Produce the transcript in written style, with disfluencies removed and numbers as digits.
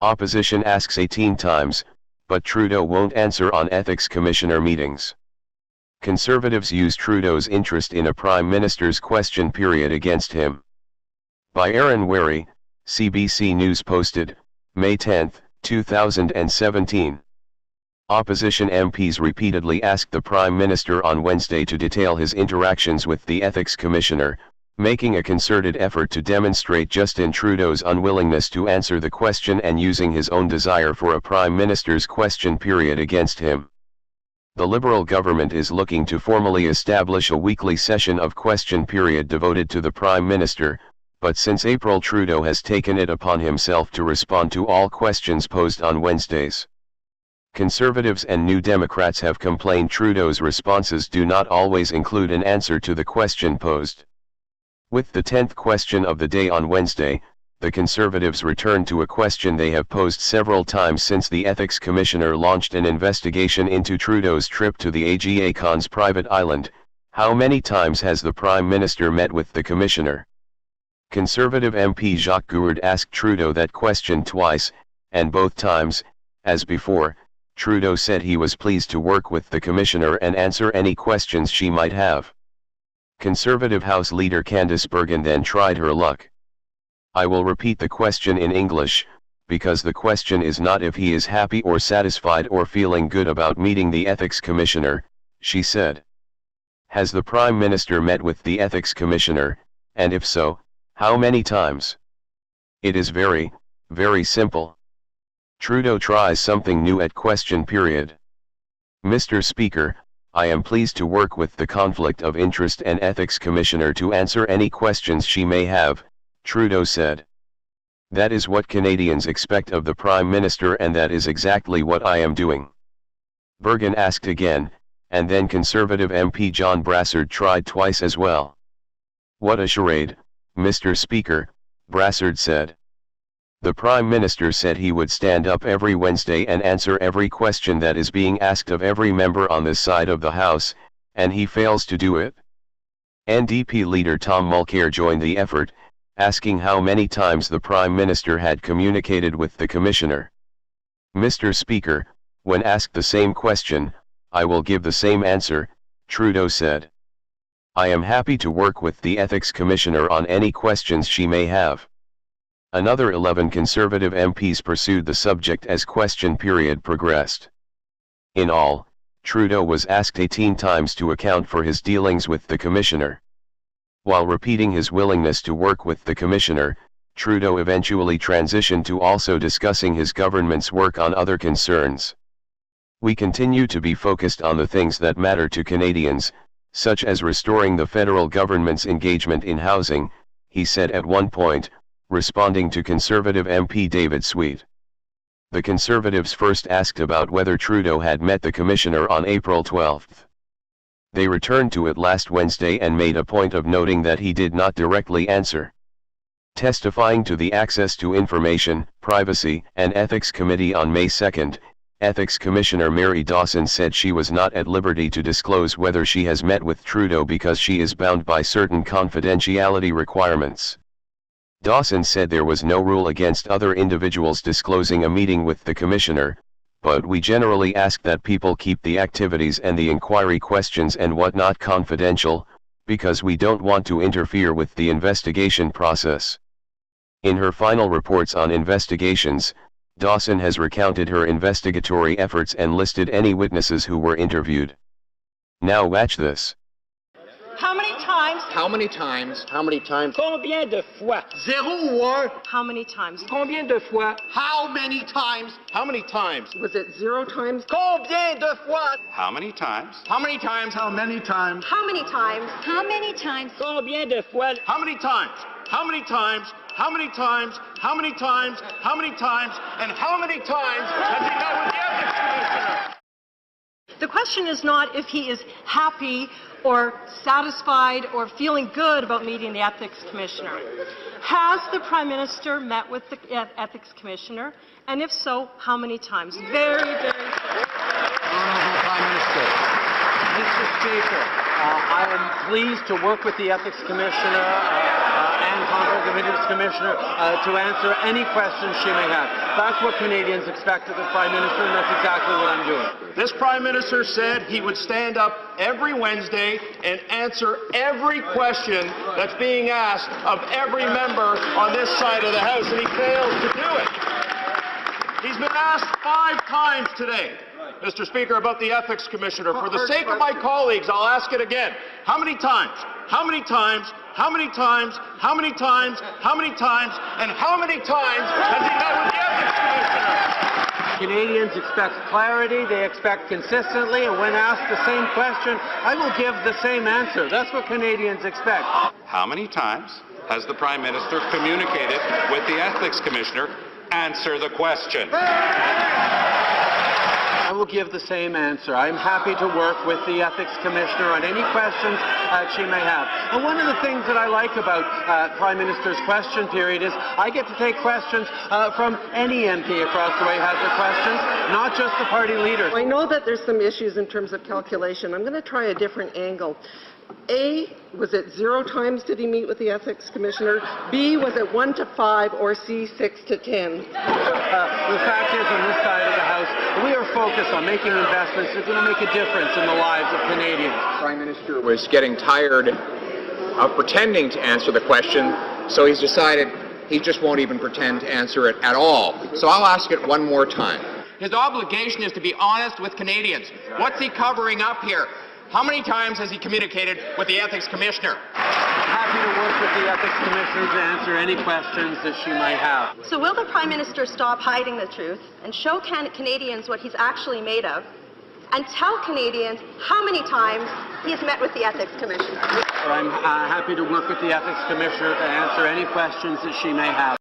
Opposition asks 18 times, but Trudeau won't answer on Ethics Commissioner meetings. Conservatives use Trudeau's interest in a Prime Minister's question period against him. By Aaron Wary, CBC News posted, May 10, 2017. Opposition MPs repeatedly asked the Prime Minister on Wednesday to detail his interactions with the Ethics Commissioner, making a concerted effort to demonstrate Justin Trudeau's unwillingness to answer the question and using his own desire for a Prime Minister's question period against him. The Liberal government is looking to formally establish a weekly session of question period devoted to the Prime Minister, but since April Trudeau has taken it upon himself to respond to all questions posed on Wednesdays. Conservatives and New Democrats have complained Trudeau's responses do not always include an answer to the question posed. With the 10th question of the day on Wednesday, the Conservatives returned to a question they have posed several times since the Ethics Commissioner launched an investigation into Trudeau's trip to the AGA Khan's private island. How many times has the Prime Minister met with the Commissioner? Conservative MP Jacques Gourde asked Trudeau that question twice, and both times, as before, Trudeau said he was pleased to work with the Commissioner and answer any questions she might have. Conservative House Leader Candice Bergen then tried her luck. I will repeat the question in English, because the question is not if he is happy or satisfied or feeling good about meeting the Ethics Commissioner, she said. Has the Prime Minister met with the Ethics Commissioner, and if so, how many times? It is very, very simple. Trudeau tries something new at question period. Mr. Speaker, I am pleased to work with the Conflict of Interest and Ethics Commissioner to answer any questions she may have, Trudeau said. That is what Canadians expect of the Prime Minister and that is exactly what I am doing. Bergen asked again, and then Conservative MP John Brassard tried twice as well. What a charade, Mr. Speaker, Brassard said. The Prime Minister said he would stand up every Wednesday and answer every question that is being asked of every member on this side of the House, and he fails to do it. NDP leader Tom Mulcair joined the effort, asking how many times the Prime Minister had communicated with the Commissioner. Mr. Speaker, when asked the same question, I will give the same answer, Trudeau said. I am happy to work with the Ethics Commissioner on any questions she may have. Another 11 Conservative MPs pursued the subject as question period progressed. In all, Trudeau was asked 18 times to account for his dealings with the Commissioner. While repeating his willingness to work with the Commissioner, Trudeau eventually transitioned to also discussing his government's work on other concerns. We continue to be focused on the things that matter to Canadians, such as restoring the federal government's engagement in housing, he said at one point, responding to Conservative MP David Sweet. The Conservatives first asked about whether Trudeau had met the Commissioner on April 12. They returned to it last Wednesday and made a point of noting that he did not directly answer. Testifying to the Access to Information, Privacy, and Ethics Committee on May 2, Ethics Commissioner Mary Dawson said she was not at liberty to disclose whether she has met with Trudeau because she is bound by certain confidentiality requirements. Dawson said there was no rule against other individuals disclosing a meeting with the Commissioner, but we generally ask that people keep the activities and the inquiry questions and whatnot confidential, because we don't want to interfere with the investigation process. In her final reports on investigations, Dawson has recounted her investigatory efforts and listed any witnesses who were interviewed. Now watch this. How many times? How many times? How many times? Combien de fois? Zéro ou un? How many times? Combien de fois? How many times? How many times? Was it 0 times? Combien de fois? How many times? How many times? How many times? How many times? How many times? Combien de fois? How many times? How many times? How many times? How many times? How many times? And how many times has he met with the Ethics Commissioner? The question is not if he is happy or satisfied or feeling good about meeting the Ethics Commissioner. Has the Prime Minister met with the Ethics Commissioner? And if so, how many times? Very, very simple. Honourable Prime Minister. Mr. Speaker, I am pleased to work with the Ethics Commissioner and Conflict of Interest Commissioner to answer any questions she may have. That's what Canadians expect of the Prime Minister, and that's exactly what I'm doing. This Prime Minister said he would stand up every Wednesday and answer every question that's being asked of every member on this side of the House, and he fails to do it. He's been asked 5 times today, Mr. Speaker, about the Ethics Commissioner. For the sake of my colleagues, I'll ask it again. How many times? How many times? How many times? How many times? How many times? And how many times has he met with the Ethics Commissioner? Canadians expect clarity, they expect consistently, and when asked the same question, I will give the same answer. That's what Canadians expect. How many times has the Prime Minister communicated with the Ethics Commissioner? Answer the question. I will give the same answer. I'm happy to work with the Ethics Commissioner on any questions she may have. And one of the things that I like about Prime Minister's question period is I get to take questions from any MP across the way who has their questions, not just the party leader. I know that there's some issues in terms of calculation. I'm going to try a different angle. A, was it 0 times did he meet with the Ethics Commissioner? B, was it 1 to 5? Or C, 6 to 10? The fact is, on this side of the House, we are focused on making investments that are going to make a difference in the lives of Canadians. The Prime Minister was getting tired of pretending to answer the question, so he's decided he just won't even pretend to answer it at all. So I'll ask it one more time. His obligation is to be honest with Canadians. What's he covering up here? How many times has he communicated with the Ethics Commissioner? Happy to work with the Ethics Commissioner to answer any questions that she might have. So will the Prime Minister stop hiding the truth and show Canadians what he's actually made of, and tell Canadians how many times he's met with the Ethics Commissioner? I'm happy to work with the Ethics Commissioner to answer any questions that she may have.